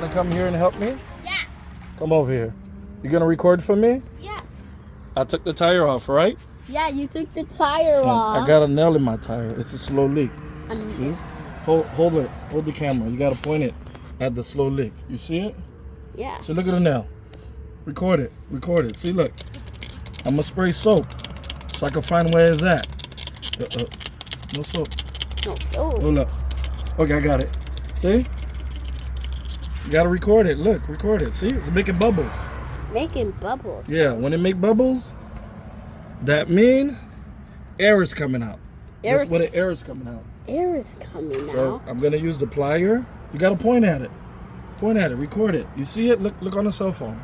gonna come here and help me? Yeah. Come over here. You gonna record for me? Yes. I took the tire off, right? Yeah, you took the tire off. I got a nail in my tire. It's a slow leak. Um, See? Hold it. Hold the camera. You gotta point it at the slow leak. You see it? Yeah. So look at the nail. Record it. Record it. See, look. I'm gonna spray soap so I can find where it's at. No soap. No soap. Hold up. Okay, I got it. See? You gotta record it. Look, record it. See? It's making bubbles. Making bubbles. Yeah, when it make bubbles, that mean air is coming out. That's what the air is coming out. Air is coming So out. I'm gonna use the plier. You gotta point at it. Point at it. Record it. You see it? Look on the cell phone.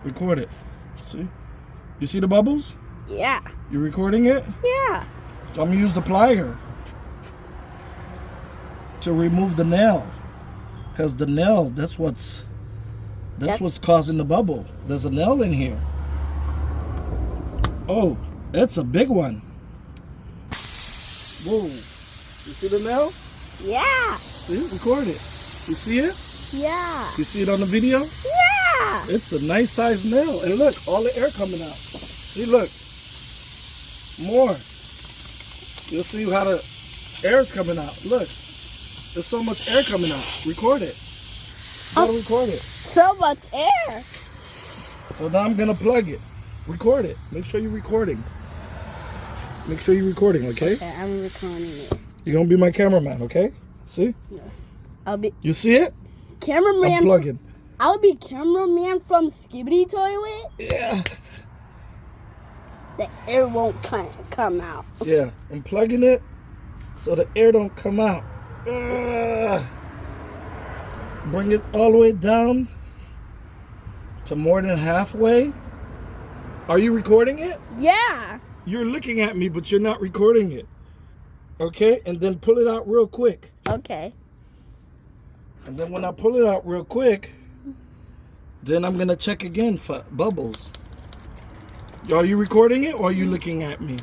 Record it. See? You see the bubbles? Yeah. You recording it? Yeah. So I'm gonna use the plier to remove the nail, because the nail, that's what's causing the bubble. There's a nail in here. Oh, that's a big one. Whoa. You see the nail? Yeah. See? Record it. You see it? Yeah. You see it on the video? Yeah. It's a nice sized nail. And look, all the air coming out. See, look. More. You'll see how the air is coming out. Look. There's so much air coming out. Record it. You gotta record it. So much air. So now I'm gonna plug it. Record it. Make sure you're recording. Make sure you're recording, okay? Okay, I'm recording it. You're gonna be my cameraman, okay? See? Yeah. I'll be You see it? cameraman. I'm plugging. I'll be cameraman from Skibbity Toilet. Yeah. The air won't come out. Yeah. I'm plugging it so the air don't come out. Bring it all the way down to more than halfway. Are you recording it? Yeah. You're looking at me, but you're not recording it. Okay? And then pull it out real quick. Okay. And then when I pull it out real quick, then I'm going to check again for bubbles. Are you recording it or are you looking at me?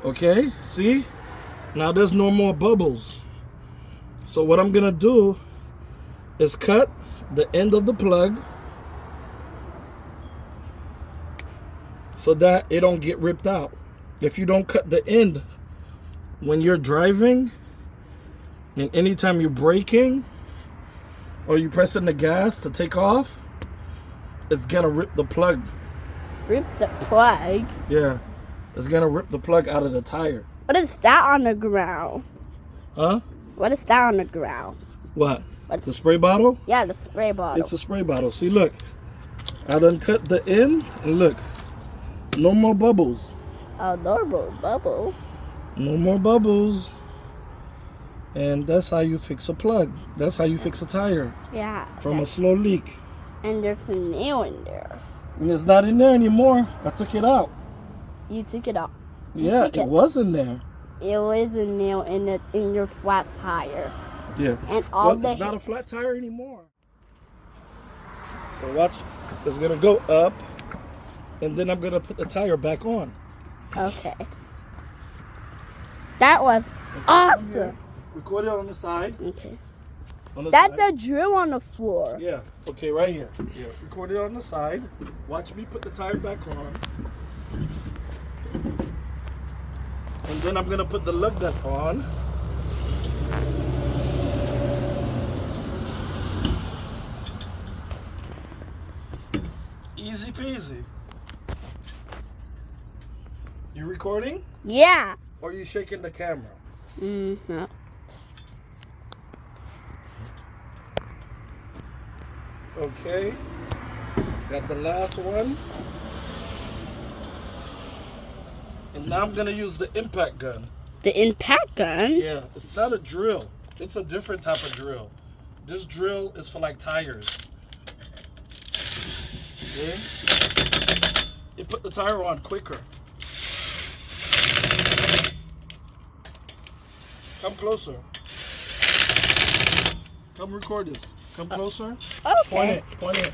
Okay? See? Now there's no more bubbles. So what I'm going to do is cut the end of the plug so that it don't get ripped out. If you don't cut the end when you're driving and anytime you're braking or you pressing the gas to take off, it's gonna rip the plug. Rip the plug. Yeah, it's gonna rip the plug out of the tire. What is that on the ground? Huh? What is that on the ground? What? What's The spray bottle? Yeah, the spray bottle. It's a spray bottle. See, look. I done cut the end and look. No more bubbles. Oh, normal bubbles. No more bubbles. And that's how you fix a plug. That's how you fix a tire Yeah. from a slow leak. And there's a nail in there. And it's not in there anymore. I took it out. You took it off. Yeah, took it it. was in there. It was a nail in your flat tire. Yeah. And all Well, it's not a flat tire anymore. So watch. It's going to go up. And then I'm going to put the tire back on. Okay. That was awesome. Record it on the side. Okay. On the That's side. a drill on the floor. Yeah. Okay, right here. Yeah. Record it on the side. Watch me put the tire back on. And then I'm going to put the lug nut on. Easy peasy. You recording? Yeah. Or are you shaking the camera? Mm-hmm. Okay. Got the last one. And now I'm going to use the impact gun. The impact gun? Yeah, it's not a drill. It's a different type of drill. This drill is for like tires. Okay? You put the tire on quicker. Come closer. Come record this. Come closer. Point Okay. it. Point it.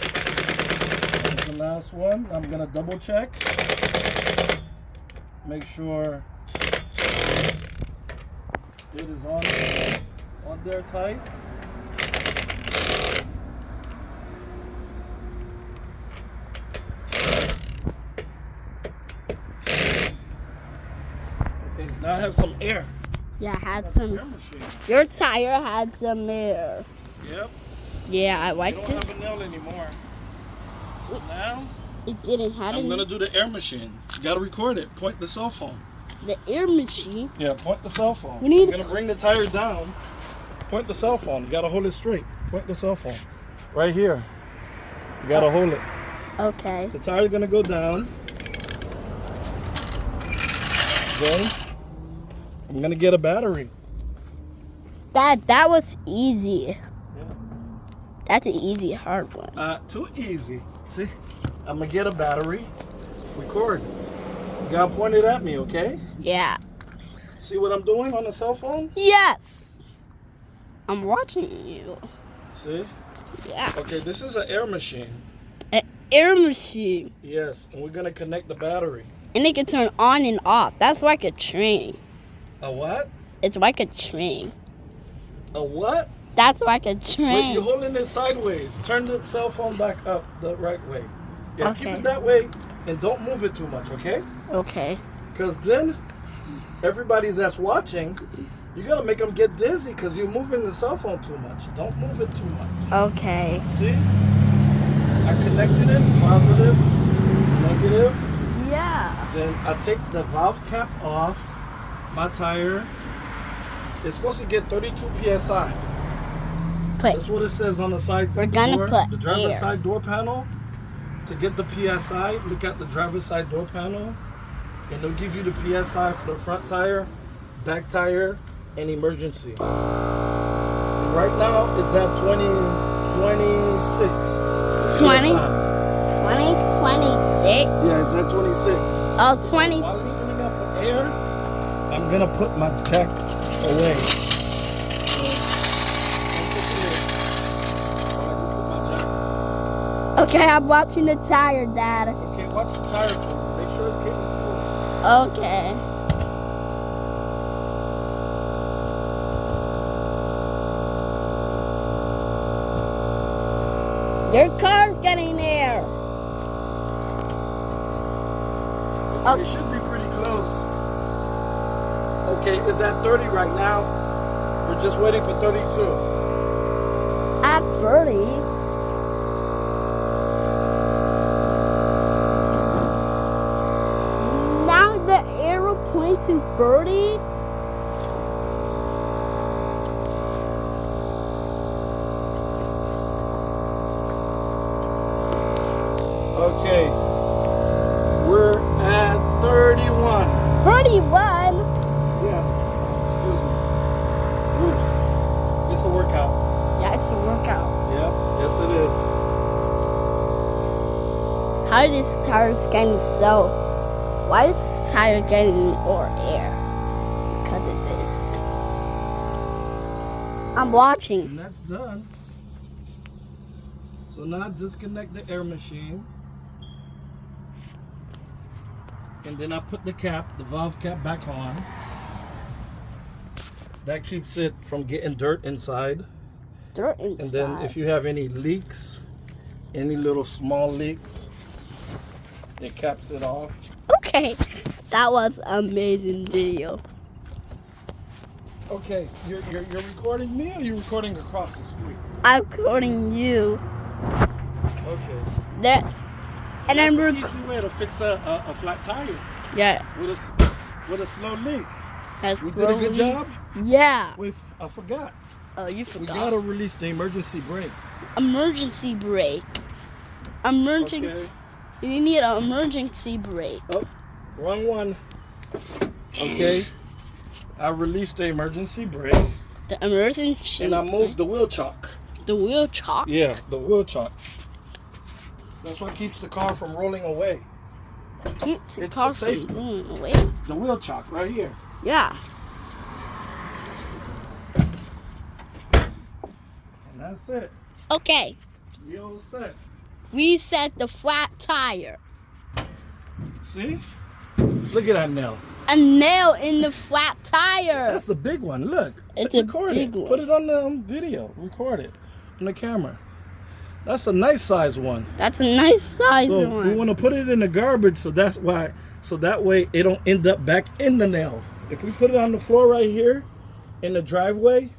That's the last one. I'm gonna double check. Make sure It is on there tight. Okay, now I have some air. Yeah, I had Air some. machine. Your tire had some air. Yep. Yeah, I I like don't this. have a nail anymore. So now It didn't have I'm any. gonna do the air machine. You gotta record it. Point the cell phone. The air machine. Yeah, point the cell phone. We need- I'm gonna bring the tire down. Point the cell phone. You gotta hold it straight. Point the cell phone. Right here. You gotta hold it. Okay. The tire's gonna go down. Then I'm gonna get a battery. That was easy. Yeah. That's an easy, hard one. Too easy. See? I'm gonna get a battery. Record. You gotta point it at me, okay? Yeah. See what I'm doing on the cell phone? Yes. I'm watching you. See? Yeah. Okay, this is an air machine. An air machine. Yes, and we're gonna connect the battery. And it can turn on and off. That's like a train. A what? It's like a train. A what? That's like a Wait, train. you're holding it sideways. Turn the cell phone back up the right way. Yeah, keep Okay. it that way and don't move it too much, okay? Okay. Because then everybody's that's watching, you gotta make them get dizzy because you're moving the cell phone too much. Don't move it too much. Okay. See? I connected it, positive, negative. Yeah. Then I take the valve cap off. My tire is supposed to get 32 psi. That's Put. what it says on the side We're gonna door, put the driver's air. side door panel. To get the PSI, look at the driver's side door panel, and they'll give you the PSI for the front tire, back tire, and emergency. So right now it's at 26. 20? PSI. 26? Yeah, it's at 26. Oh, While 26. it's filling up with air, I'm gonna put my jack away. Okay, I'm watching the tire, Dad. Okay, watch the tire for me. Make sure it's getting full. Okay. Your car's getting air. It should be pretty close. Okay, it's at 30 right now. We're just waiting for 32. At 30. Now the aeroplane to 30. Okay, we're at 31. 31? Yeah, excuse me. Whew. It's a workout. Yeah, it's a workout. Yep, yes it is. How is this tire getting so? Why is this tire getting more air? Because of this. I'm watching. And that's done. So now disconnect the air machine. And then I put the cap, the valve cap back on. That keeps it from getting dirt inside. Dirt inside. And then if you have any leaks, any little small leaks, it caps it off. Okay, that was amazing video. Okay, you're recording me or you're recording across the street? I'm recording you. Okay. There, and That's I'm an easy way to fix a flat tire yeah. with a slow leak. That's We did a good slowly- job. Yeah. Wait, I forgot. Oh, you We forgot. gotta release the emergency brake. Emergency brake. Emergency. Okay. You need an emergency brake. Oh, wrong one. Okay. I released the emergency brake The emergency. and I moved the wheel chock. The wheel chock. Yeah, the wheel chock. That's what keeps the car from rolling away. Keeps the It's car a safety. from rolling away. The wheel chock right here. Yeah. And that's it. Okay. You all set. We set the flat tire. See? Look at that nail. a nail in the flat tire. That's a big one. Look. It's a record big it. one. Put it on the video. Record it on the camera. That's a nice size one. That's a nice size So one. we want to put it in the garbage, so that's why. So that way it don't end up back in the nail. If we put it on the floor right here in the driveway,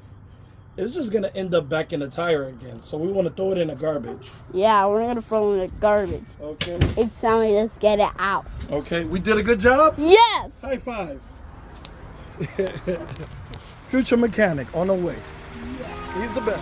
it's just gonna end up back in the tire again. So we want to throw it in the garbage. Yeah, we're gonna throw it in the garbage. Okay. It's time to just get it out. Okay. We did a good job. Yes. High five. Future mechanic on the way. He's the best.